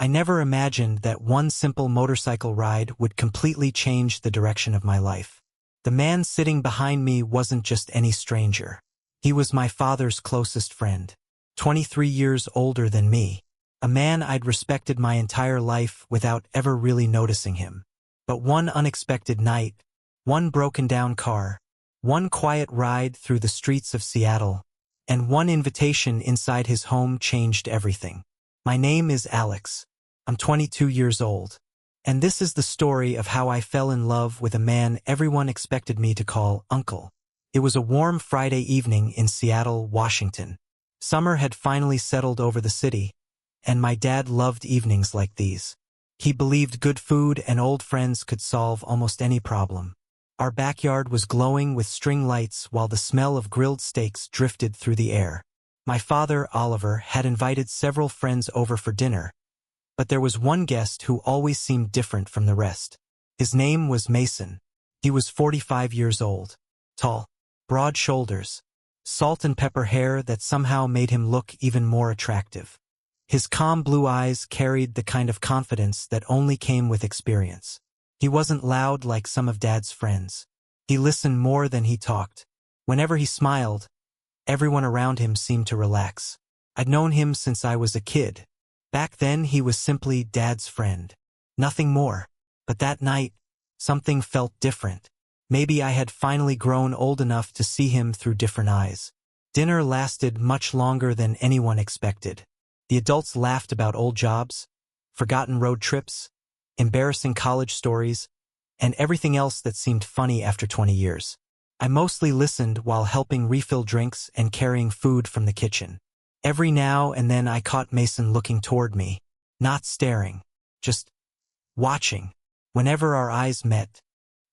I never imagined that one simple motorcycle ride would completely change the direction of my life. The man sitting behind me wasn't just any stranger. He was my father's closest friend, 23 years older than me, a man I'd respected my entire life without ever really noticing him. But one unexpected night, one broken-down car, one quiet ride through the streets of Seattle, and one invitation inside his home changed everything. My name is Alex. I'm 22 years old. And this is the story of how I fell in love with a man everyone expected me to call Uncle. It was a warm Friday evening in Seattle, Washington. Summer had finally settled over the city, and my dad loved evenings like these. He believed good food and old friends could solve almost any problem. Our backyard was glowing with string lights while the smell of grilled steaks drifted through the air. My father, Oliver, had invited several friends over for dinner, but there was one guest who always seemed different from the rest. His name was Mason. He was 45 years old, tall, broad shoulders, salt and pepper hair that somehow made him look even more attractive. His calm blue eyes carried the kind of confidence that only came with experience. He wasn't loud like some of Dad's friends. He listened more than he talked. Whenever he smiled, everyone around him seemed to relax. I'd known him since I was a kid. Back then he was simply Dad's friend. Nothing more. But that night, something felt different. Maybe I had finally grown old enough to see him through different eyes. Dinner lasted much longer than anyone expected. The adults laughed about old jobs, forgotten road trips, embarrassing college stories, and everything else that seemed funny after 20 years. I mostly listened while helping refill drinks and carrying food from the kitchen. Every now and then I caught Mason looking toward me, not staring, just watching. Whenever our eyes met,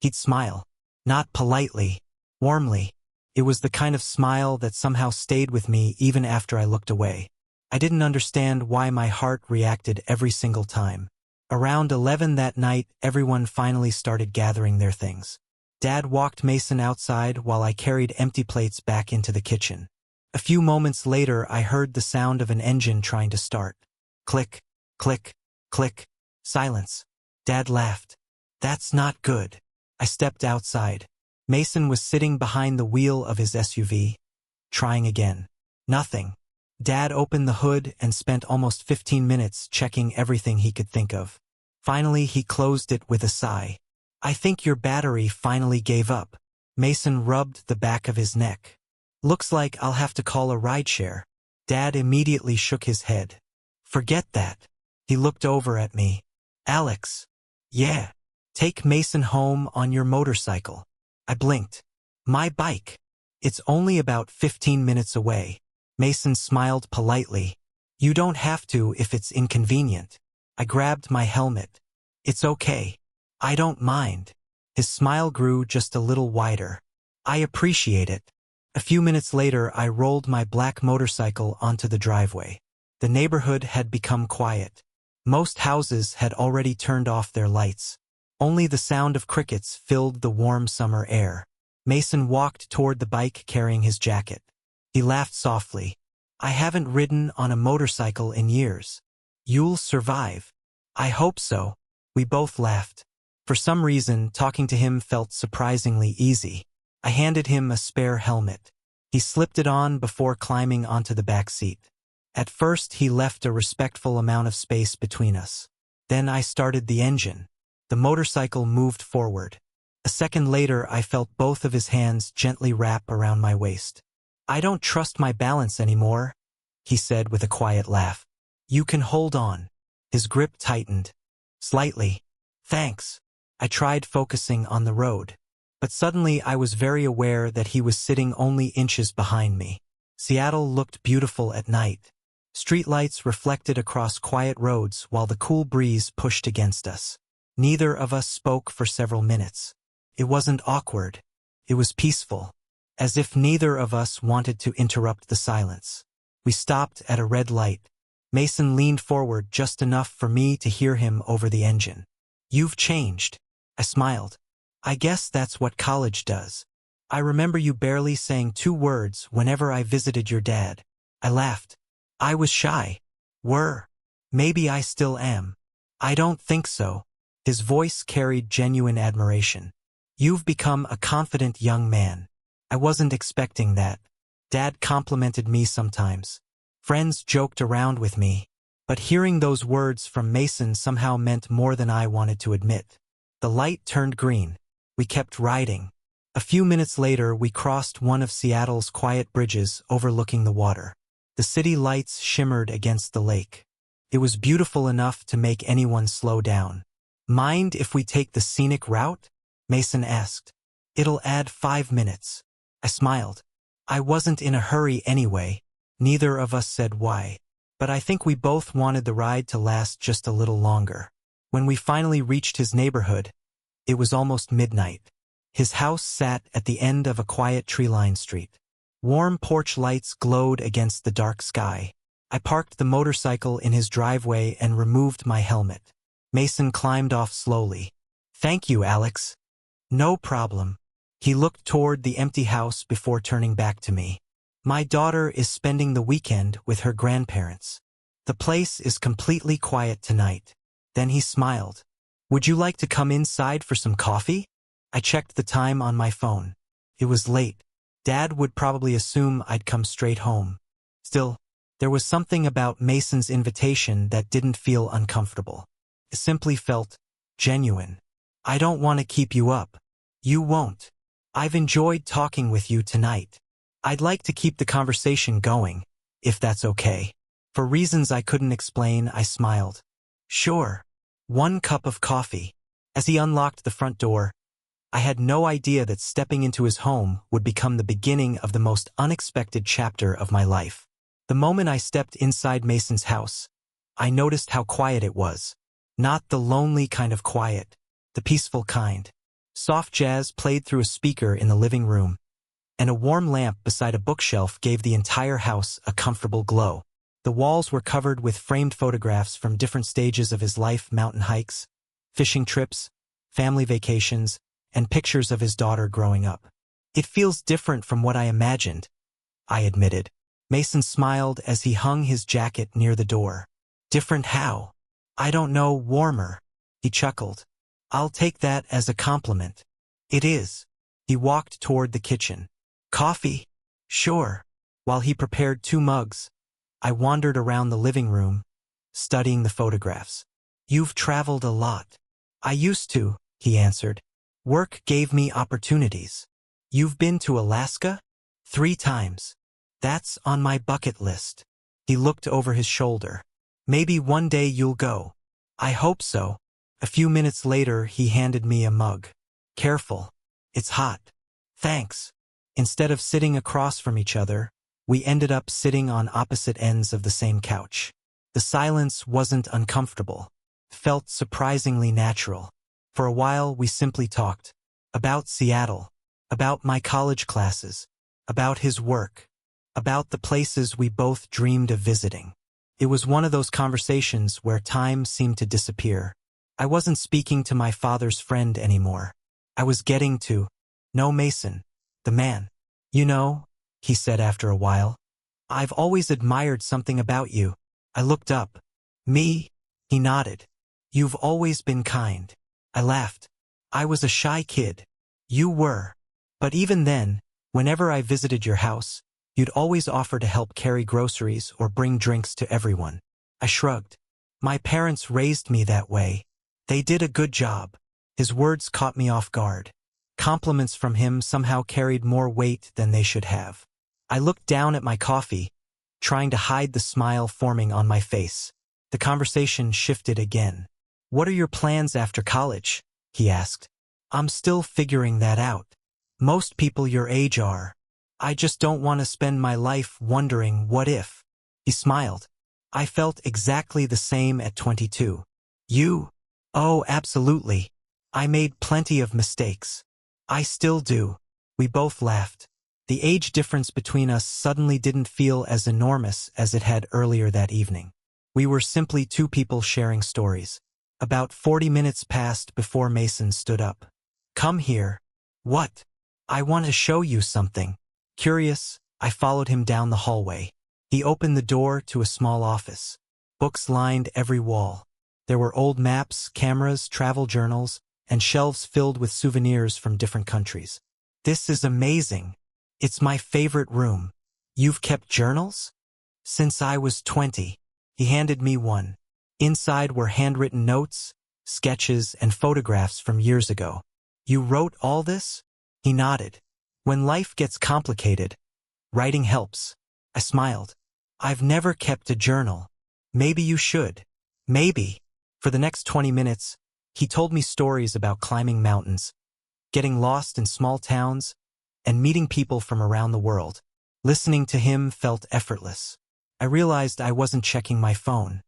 he'd smile, not politely, warmly. It was the kind of smile that somehow stayed with me even after I looked away. I didn't understand why my heart reacted every single time. Around 11 that night, everyone finally started gathering their things. Dad walked Mason outside while I carried empty plates back into the kitchen. A few moments later, I heard the sound of an engine trying to start. Click, click, click. Silence. Dad laughed. That's not good. I stepped outside. Mason was sitting behind the wheel of his SUV. Trying again. Nothing. Dad opened the hood and spent almost 15 minutes checking everything he could think of. Finally, he closed it with a sigh. I think your battery finally gave up. Mason rubbed the back of his neck. Looks like I'll have to call a rideshare. Dad immediately shook his head. Forget that. He looked over at me. Alex. Yeah. Take Mason home on your motorcycle. I blinked. My bike. It's only about 15 minutes away. Mason smiled politely. You don't have to if it's inconvenient. I grabbed my helmet. It's okay. I don't mind. His smile grew just a little wider. I appreciate it. A few minutes later, I rolled my black motorcycle onto the driveway. The neighborhood had become quiet. Most houses had already turned off their lights. Only the sound of crickets filled the warm summer air. Mason walked toward the bike carrying his jacket. He laughed softly. I haven't ridden on a motorcycle in years. You'll survive. I hope so. We both laughed. For some reason, talking to him felt surprisingly easy. I handed him a spare helmet. He slipped it on before climbing onto the back seat. At first, he left a respectful amount of space between us. Then I started the engine. The motorcycle moved forward. A second later, I felt both of his hands gently wrap around my waist. I don't trust my balance anymore, he said with a quiet laugh. You can hold on. His grip tightened. Slightly. Thanks. I tried focusing on the road. But suddenly I was very aware that he was sitting only inches behind me. Seattle looked beautiful at night. Streetlights reflected across quiet roads while the cool breeze pushed against us. Neither of us spoke for several minutes. It wasn't awkward. It was peaceful, as if neither of us wanted to interrupt the silence. We stopped at a red light. Mason leaned forward just enough for me to hear him over the engine. You've changed. I smiled. I guess that's what college does. I remember you barely saying 2 words whenever I visited your dad. I laughed. I was shy. Were Maybe I still am. I don't think so. His voice carried genuine admiration. You've become a confident young man. I wasn't expecting that. Dad complimented me sometimes. Friends joked around with me. But hearing those words from Mason somehow meant more than I wanted to admit. The light turned green. We kept riding. A few minutes later, we crossed one of Seattle's quiet bridges overlooking the water. The city lights shimmered against the lake. It was beautiful enough to make anyone slow down. Mind if we take the scenic route? Mason asked. It'll add 5 minutes. I smiled. I wasn't in a hurry anyway. Neither of us said why. But I think we both wanted the ride to last just a little longer. When we finally reached his neighborhood, it was almost midnight. His house sat at the end of a quiet tree-lined street. Warm porch lights glowed against the dark sky. I parked the motorcycle in his driveway and removed my helmet. Mason climbed off slowly. Thank you, Alex. No problem. He looked toward the empty house before turning back to me. My daughter is spending the weekend with her grandparents. The place is completely quiet tonight. Then he smiled. Would you like to come inside for some coffee? I checked the time on my phone. It was late. Dad would probably assume I'd come straight home. Still, there was something about Mason's invitation that didn't feel uncomfortable. It simply felt genuine. I don't want to keep you up. You won't. I've enjoyed talking with you tonight. I'd like to keep the conversation going, if that's okay. For reasons I couldn't explain, I smiled. Sure. 1 cup of coffee. As he unlocked the front door, I had no idea that stepping into his home would become the beginning of the most unexpected chapter of my life. The moment I stepped inside Mason's house, I noticed how quiet it was. Not the lonely kind of quiet, the peaceful kind. Soft jazz played through a speaker in the living room, and a warm lamp beside a bookshelf gave the entire house a comfortable glow. The walls were covered with framed photographs from different stages of his life: mountain hikes, fishing trips, family vacations, and pictures of his daughter growing up. It feels different from what I imagined, I admitted. Mason smiled as he hung his jacket near the door. Different how? I don't know, warmer. He chuckled. I'll take that as a compliment. It is. He walked toward the kitchen. Coffee? Sure. While he prepared 2 mugs, I wandered around the living room, studying the photographs. You've traveled a lot. I used to, he answered. Work gave me opportunities. You've been to Alaska? 3 times. That's on my bucket list. He looked over his shoulder. Maybe one day you'll go. I hope so. A few minutes later, he handed me a mug. Careful. It's hot. Thanks. Instead of sitting across from each other, we ended up sitting on opposite ends of the same couch. The silence wasn't uncomfortable. It felt surprisingly natural. For a while, we simply talked. About Seattle. About my college classes. About his work. About the places we both dreamed of visiting. It was one of those conversations where time seemed to disappear. I wasn't speaking to my father's friend anymore. I was getting to know Mason, the man. You know, he said after a while, I've always admired something about you. I looked up. Me? He nodded. You've always been kind. I laughed. I was a shy kid. You were. But even then, whenever I visited your house, you'd always offer to help carry groceries or bring drinks to everyone. I shrugged. My parents raised me that way. They did a good job. His words caught me off guard. Compliments from him somehow carried more weight than they should have. I looked down at my coffee, trying to hide the smile forming on my face. The conversation shifted again. What are your plans after college? He asked. I'm still figuring that out. Most people your age are. I just don't want to spend my life wondering what if. He smiled. I felt exactly the same at 22. You? Oh, absolutely. I made plenty of mistakes. I still do. We both laughed. The age difference between us suddenly didn't feel as enormous as it had earlier that evening. We were simply 2 people sharing stories. About 40 minutes passed before Mason stood up. Come here. What? I want to show you something. Curious, I followed him down the hallway. He opened the door to a small office. Books lined every wall. There were old maps, cameras, travel journals, and shelves filled with souvenirs from different countries. This is amazing. It's my favorite room. You've kept journals? Since I was 20. He handed me one. Inside were handwritten notes, sketches, and photographs from years ago. You wrote all this? He nodded. When life gets complicated, writing helps. I smiled. I've never kept a journal. Maybe you should. Maybe. For the next 20 minutes, he told me stories about climbing mountains, getting lost in small towns, and meeting people from around the world. Listening to him felt effortless. I realized I wasn't checking my phone.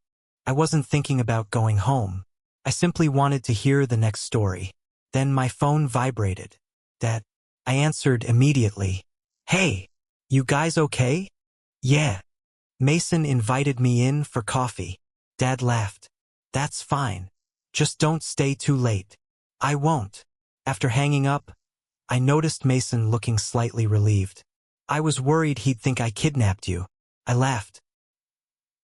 I wasn't thinking about going home. I simply wanted to hear the next story. Then my phone vibrated. Dad. I answered immediately. Hey, you guys okay? Yeah. Mason invited me in for coffee. Dad laughed. That's fine. Just don't stay too late. I won't. After hanging up, I noticed Mason looking slightly relieved. I was worried he'd think I kidnapped you. I laughed.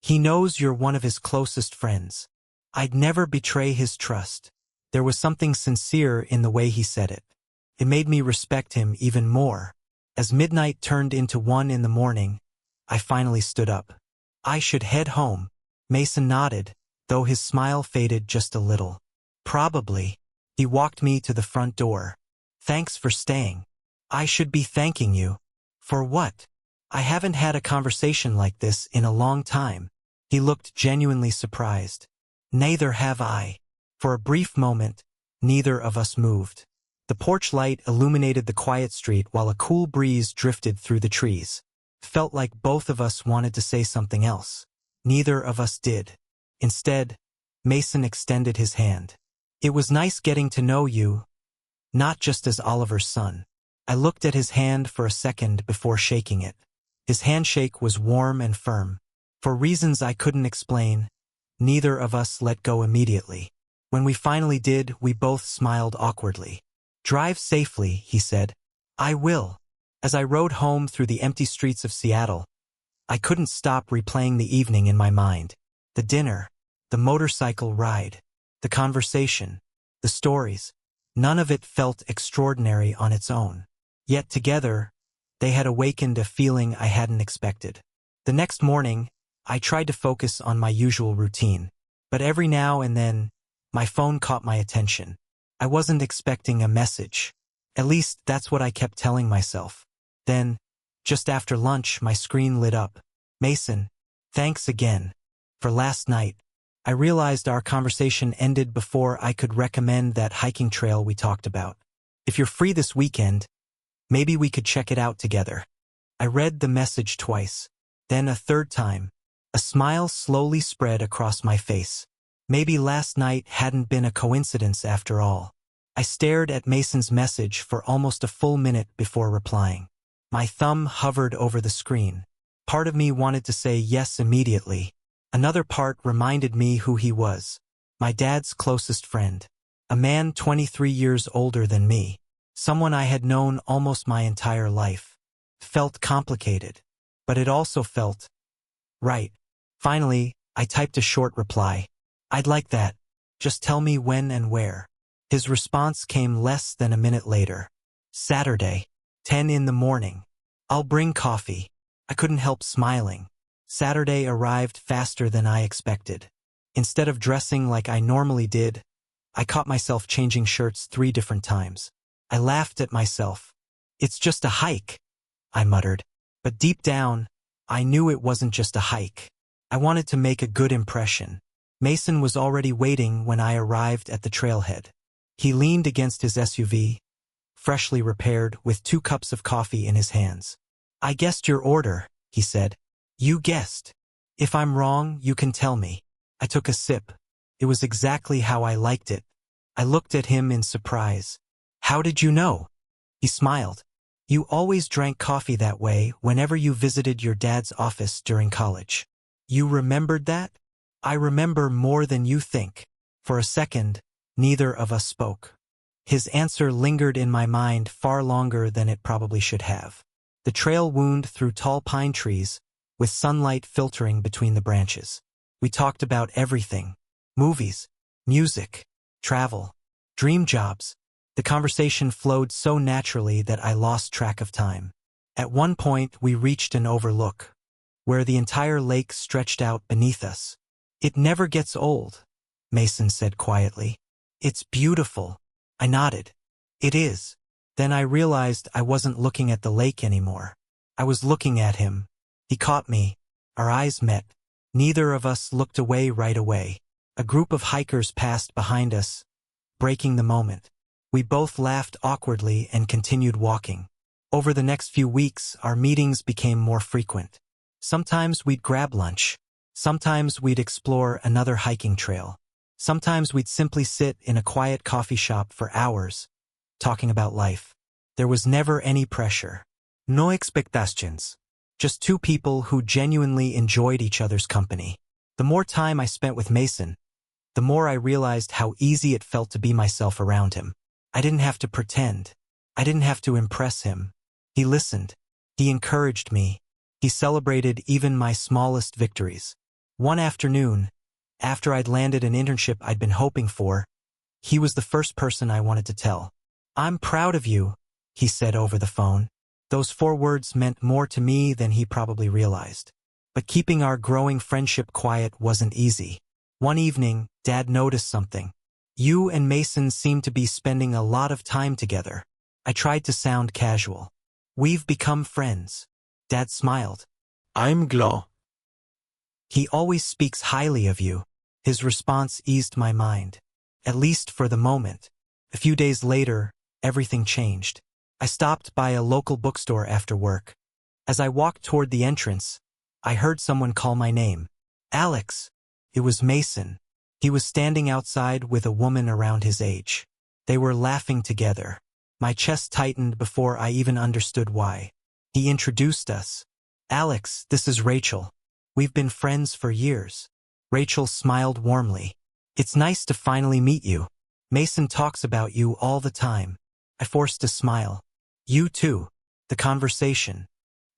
He knows you're one of his closest friends. I'd never betray his trust. There was something sincere in the way he said it. It made me respect him even more. As midnight turned into 1 in the morning, I finally stood up. I should head home. Mason nodded, though his smile faded just a little. Probably. He walked me to the front door. Thanks for staying. I should be thanking you. For what? I haven't had a conversation like this in a long time. He looked genuinely surprised. Neither have I. For a brief moment, neither of us moved. The porch light illuminated the quiet street while a cool breeze drifted through the trees. Felt like both of us wanted to say something else. Neither of us did. Instead, Mason extended his hand. It was nice getting to know you, not just as Oliver's son. I looked at his hand for a second before shaking it. His handshake was warm and firm. For reasons I couldn't explain, neither of us let go immediately. When we finally did, we both smiled awkwardly. Drive safely, he said. I will. As I rode home through the empty streets of Seattle, I couldn't stop replaying the evening in my mind. The dinner, the motorcycle ride, the conversation, the stories. None of it felt extraordinary on its own. Yet together, they had awakened a feeling I hadn't expected. The next morning, I tried to focus on my usual routine. But every now and then, my phone caught my attention. I wasn't expecting a message. At least that's what I kept telling myself. Then, just after lunch, my screen lit up. Mason, thanks again. For last night, I realized our conversation ended before I could recommend that hiking trail we talked about. If you're free this weekend, maybe we could check it out together. I read the message twice, then a third time. A smile slowly spread across my face. Maybe last night hadn't been a coincidence after all. I stared at Mason's message for almost a full minute before replying. My thumb hovered over the screen. Part of me wanted to say yes immediately. Another part reminded me who he was. My dad's closest friend. A man 23 years older than me. Someone I had known almost my entire life. Felt complicated. But it also felt right. Finally, I typed a short reply. I'd like that. Just tell me when and where. His response came less than a minute later. Saturday, 10 in the morning. I'll bring coffee. I couldn't help smiling. Saturday arrived faster than I expected. Instead of dressing like I normally did, I caught myself changing shirts 3 different times. I laughed at myself. It's just a hike, I muttered. But deep down, I knew it wasn't just a hike. I wanted to make a good impression. Mason was already waiting when I arrived at the trailhead. He leaned against his SUV, freshly repaired, with 2 cups of coffee in his hands. I guessed your order, he said. You guessed. If I'm wrong, you can tell me. I took a sip. It was exactly how I liked it. I looked at him in surprise. How did you know? He smiled. You always drank coffee that way whenever you visited your dad's office during college. You remembered that? I remember more than you think. For a second, neither of us spoke. His answer lingered in my mind far longer than it probably should have. The trail wound through tall pine trees, with sunlight filtering between the branches. We talked about everything: movies, music, travel, dream jobs. The conversation flowed so naturally that I lost track of time. At one point, we reached an overlook, where the entire lake stretched out beneath us. "It never gets old," Mason said quietly. "It's beautiful." I nodded. "It is." Then I realized I wasn't looking at the lake anymore. I was looking at him. He caught me. Our eyes met. Neither of us looked away right away. A group of hikers passed behind us, breaking the moment. We both laughed awkwardly and continued walking. Over the next few weeks, our meetings became more frequent. Sometimes we'd grab lunch. Sometimes we'd explore another hiking trail. Sometimes we'd simply sit in a quiet coffee shop for hours, talking about life. There was never any pressure. No expectations. Just two people who genuinely enjoyed each other's company. The more time I spent with Mason, the more I realized how easy it felt to be myself around him. I didn't have to pretend. I didn't have to impress him. He listened. He encouraged me. He celebrated even my smallest victories. One afternoon, after I'd landed an internship I'd been hoping for, he was the first person I wanted to tell. "I'm proud of you," he said over the phone. Those 4 words meant more to me than he probably realized. But keeping our growing friendship quiet wasn't easy. One evening, Dad noticed something. "You and Mason seem to be spending a lot of time together." I tried to sound casual. "We've become friends." Dad smiled. "I'm glad." "He always speaks highly of you." His response eased my mind, at least for the moment. A few days later, everything changed. I stopped by a local bookstore after work. As I walked toward the entrance, I heard someone call my name. "Alex." It was Mason. He was standing outside with a woman around his age. They were laughing together. My chest tightened before I even understood why. He introduced us. "Alex, this is Rachel. We've been friends for years." Rachel smiled warmly. "It's nice to finally meet you. Mason talks about you all the time." I forced a smile. "You too." The conversation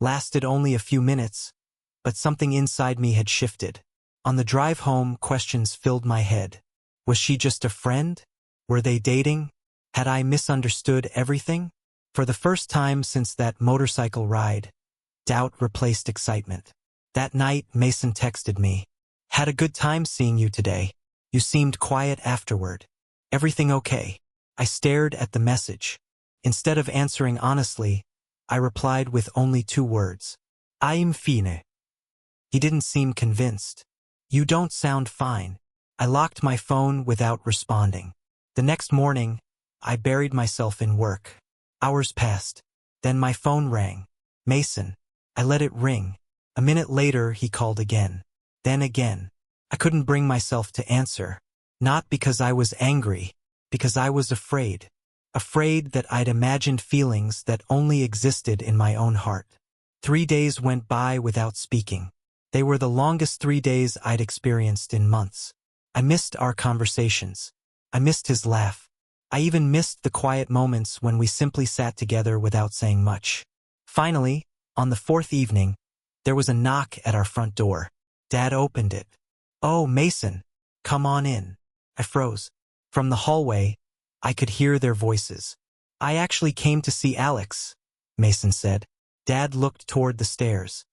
lasted only a few minutes, but something inside me had shifted. On the drive home, questions filled my head. Was she just a friend? Were they dating? Had I misunderstood everything? For the first time since that motorcycle ride, doubt replaced excitement. That night, Mason texted me. "Had a good time seeing you today. You seemed quiet afterward. Everything okay?" I stared at the message. Instead of answering honestly, I replied with only 2 words. "I'm fine." He didn't seem convinced. "You don't sound fine." I locked my phone without responding. The next morning, I buried myself in work. Hours passed. Then my phone rang. "Mason." I let it ring. A minute later, he called again. Then again. I couldn't bring myself to answer. Not because I was angry, because I was afraid. Afraid that I'd imagined feelings that only existed in my own heart. 3 days went by without speaking. They were the longest 3 days I'd experienced in months. I missed our conversations. I missed his laugh. I even missed the quiet moments when we simply sat together without saying much. Finally, on the 4th evening, there was a knock at our front door. Dad opened it. "Oh, Mason, come on in." I froze. From the hallway, I could hear their voices. "I actually came to see Alex," Mason said. Dad looked toward the stairs.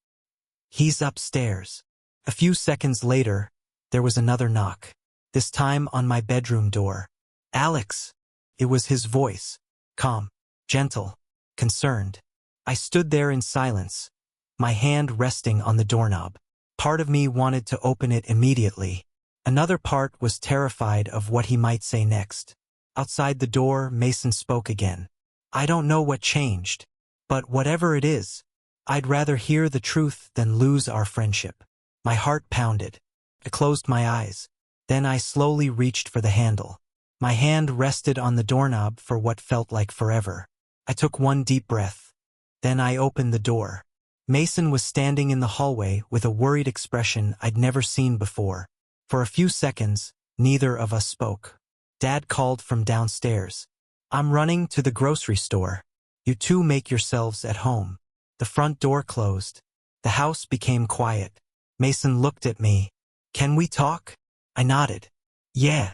"He's upstairs." A few seconds later, there was another knock, this time on my bedroom door. "Alex." It was his voice, calm, gentle, concerned. I stood there in silence, my hand resting on the doorknob. Part of me wanted to open it immediately. Another part was terrified of what he might say next. Outside the door, Mason spoke again. "I don't know what changed, but whatever it is, I'd rather hear the truth than lose our friendship." My heart pounded. I closed my eyes. Then I slowly reached for the handle. My hand rested on the doorknob for what felt like forever. I took one deep breath. Then I opened the door. Mason was standing in the hallway with a worried expression I'd never seen before. For a few seconds, neither of us spoke. Dad called from downstairs. "I'm running to the grocery store. You two make yourselves at home." The front door closed. The house became quiet. Mason looked at me. Can we talk? I nodded. Yeah.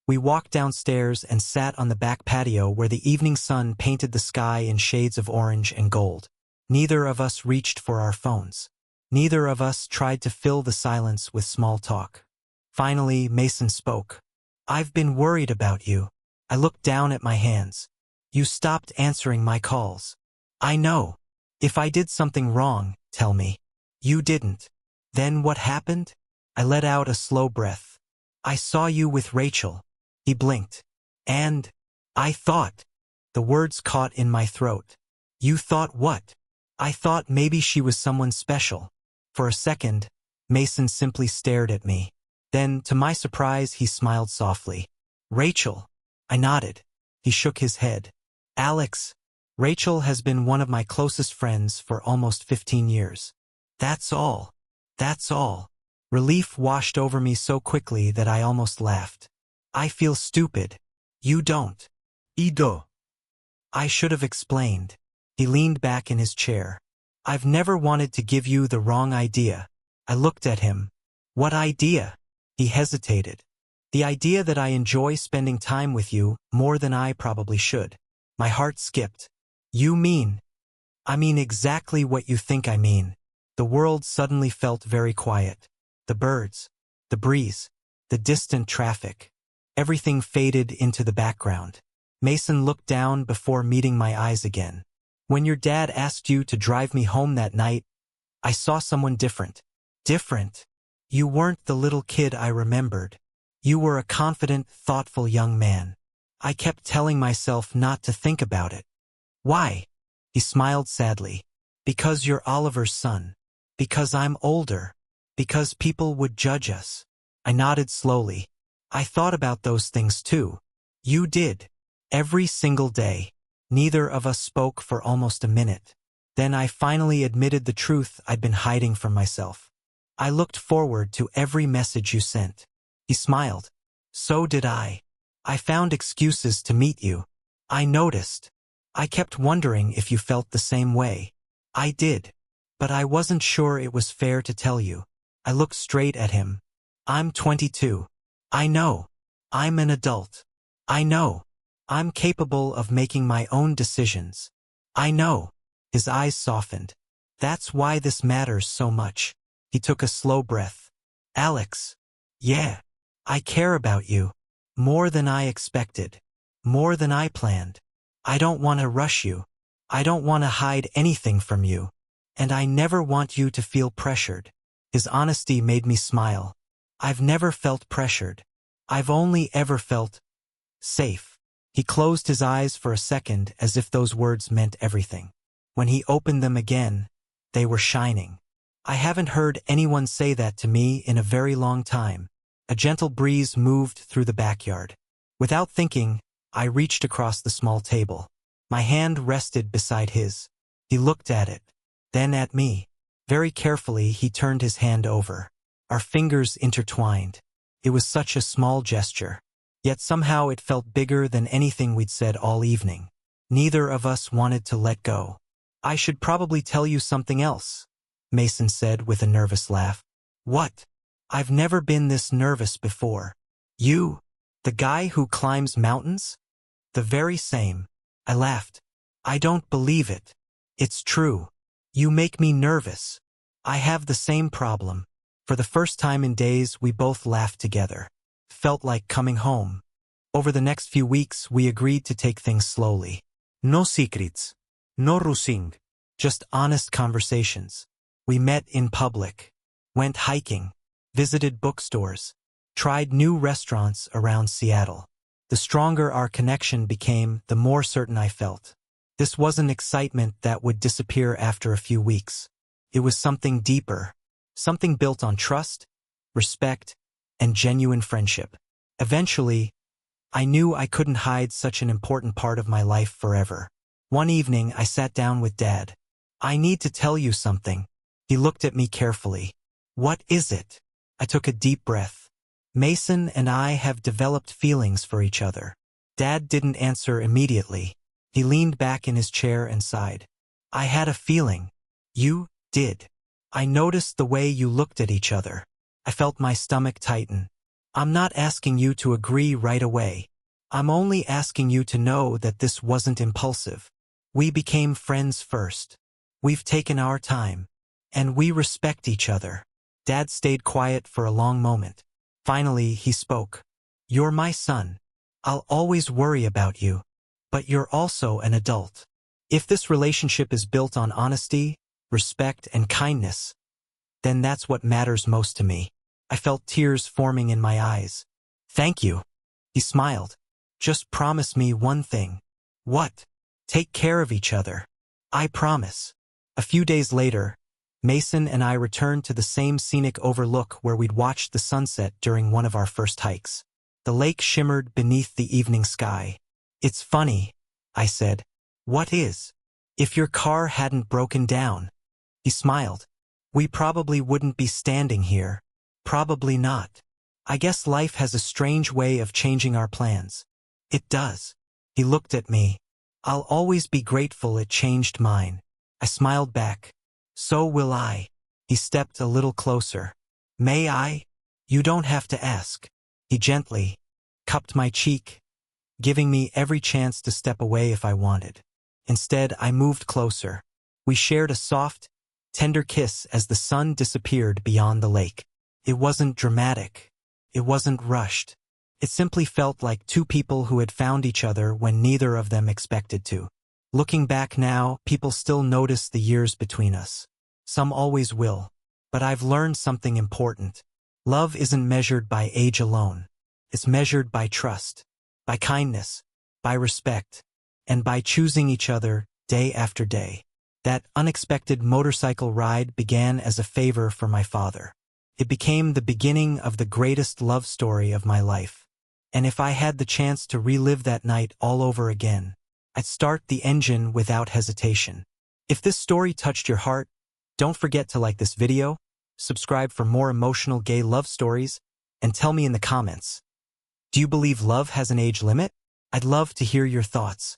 We walked downstairs and sat on the back patio where the evening sun painted the sky in shades of orange and gold. Neither of us reached for our phones. Neither of us tried to fill the silence with small talk. Finally, Mason spoke. I've been worried about you. I looked down at my hands. You stopped answering my calls. I know. If I did something wrong, tell me. You didn't. Then what happened? I let out a slow breath. I saw you with Rachel. He blinked. And I thought. The words caught in my throat. You thought what? I thought maybe she was someone special. For a second, Mason simply stared at me. Then, to my surprise, he smiled softly. Rachel. I nodded. He shook his head. Alex. Rachel has been one of my closest friends for almost 15 years. That's all. That's all. Relief washed over me so quickly that I almost laughed. I feel stupid. You don't. Ido. I should have explained. He leaned back in his chair. I've never wanted to give you the wrong idea. I looked at him. What idea? He hesitated. The idea that I enjoy spending time with you more than I probably should. My heart skipped. You mean? I mean exactly what you think I mean. The world suddenly felt very quiet. The birds, the breeze, the distant traffic. Everything faded into the background. Mason looked down before meeting my eyes again. When your dad asked you to drive me home that night, I saw someone different. Different. You weren't the little kid I remembered. You were a confident, thoughtful young man. I kept telling myself not to think about it. Why? He smiled sadly. Because you're Oliver's son. Because I'm older. Because people would judge us. I nodded slowly. I thought about those things too. You did. Every single day. Neither of us spoke for almost a minute. Then I finally admitted the truth I'd been hiding from myself. I looked forward to every message you sent. He smiled. So did I. I found excuses to meet you. I noticed. I kept wondering if you felt the same way. I did. But I wasn't sure it was fair to tell you. I looked straight at him. I'm 22. I know. I'm an adult. I know. I'm capable of making my own decisions. I know. His eyes softened. That's why this matters so much. He took a slow breath. Alex. Yeah. I care about you. More than I expected. More than I planned. I don't want to rush you. I don't want to hide anything from you. And I never want you to feel pressured. His honesty made me smile. I've never felt pressured. I've only ever felt safe. He closed his eyes for a second as if those words meant everything. When he opened them again, they were shining. I haven't heard anyone say that to me in a very long time. A gentle breeze moved through the backyard. Without thinking, I reached across the small table. My hand rested beside his. He looked at it, then at me. Very carefully, he turned his hand over. Our fingers intertwined. It was such a small gesture. Yet somehow it felt bigger than anything we'd said all evening. Neither of us wanted to let go. I should probably tell you something else, Mason said with a nervous laugh. What? I've never been this nervous before. You? The guy who climbs mountains? The very same. I laughed. I don't believe it. It's true. You make me nervous. I have the same problem. For the first time in days, we both laughed together. Felt like coming home. Over the next few weeks, we agreed to take things slowly. No secrets. No rushing. Just honest conversations. We met in public. Went hiking. Visited bookstores. Tried new restaurants around Seattle. The stronger our connection became, the more certain I felt. This wasn't excitement that would disappear after a few weeks. It was something deeper. Something built on trust, respect, and genuine friendship. Eventually, I knew I couldn't hide such an important part of my life forever. One evening, I sat down with Dad. I need to tell you something. He looked at me carefully. What is it? I took a deep breath. Mason and I have developed feelings for each other. Dad didn't answer immediately. He leaned back in his chair and sighed. I had a feeling. You did. I noticed the way you looked at each other. I felt my stomach tighten. I'm not asking you to agree right away. I'm only asking you to know that this wasn't impulsive. We became friends first. We've taken our time. And we respect each other. Dad stayed quiet for a long moment. Finally, he spoke. You're my son. I'll always worry about you. But you're also an adult. If this relationship is built on honesty, respect, and kindness, then that's what matters most to me. I felt tears forming in my eyes. Thank you. He smiled. Just promise me one thing. What? Take care of each other. I promise. A few days later, Mason and I returned to the same scenic overlook where we'd watched the sunset during one of our first hikes. The lake shimmered beneath the evening sky. It's funny, I said. What is? If your car hadn't broken down. He smiled. We probably wouldn't be standing here. Probably not. I guess life has a strange way of changing our plans. It does. He looked at me. I'll always be grateful it changed mine. I smiled back. So will I. He stepped a little closer. May I? You don't have to ask. He gently cupped my cheek, giving me every chance to step away if I wanted. Instead, I moved closer. We shared a soft, tender kiss as the sun disappeared beyond the lake. It wasn't dramatic. It wasn't rushed. It simply felt like two people who had found each other when neither of them expected to. Looking back now, people still notice the years between us. Some always will. But I've learned something important. Love isn't measured by age alone. It's measured by trust, by kindness, by respect, and by choosing each other day after day. That unexpected motorcycle ride began as a favor for my father. It became the beginning of the greatest love story of my life. And if I had the chance to relive that night all over again, I'd start the engine without hesitation. If this story touched your heart, don't forget to like this video, subscribe for more emotional gay love stories, and tell me in the comments. Do you believe love has an age limit? I'd love to hear your thoughts.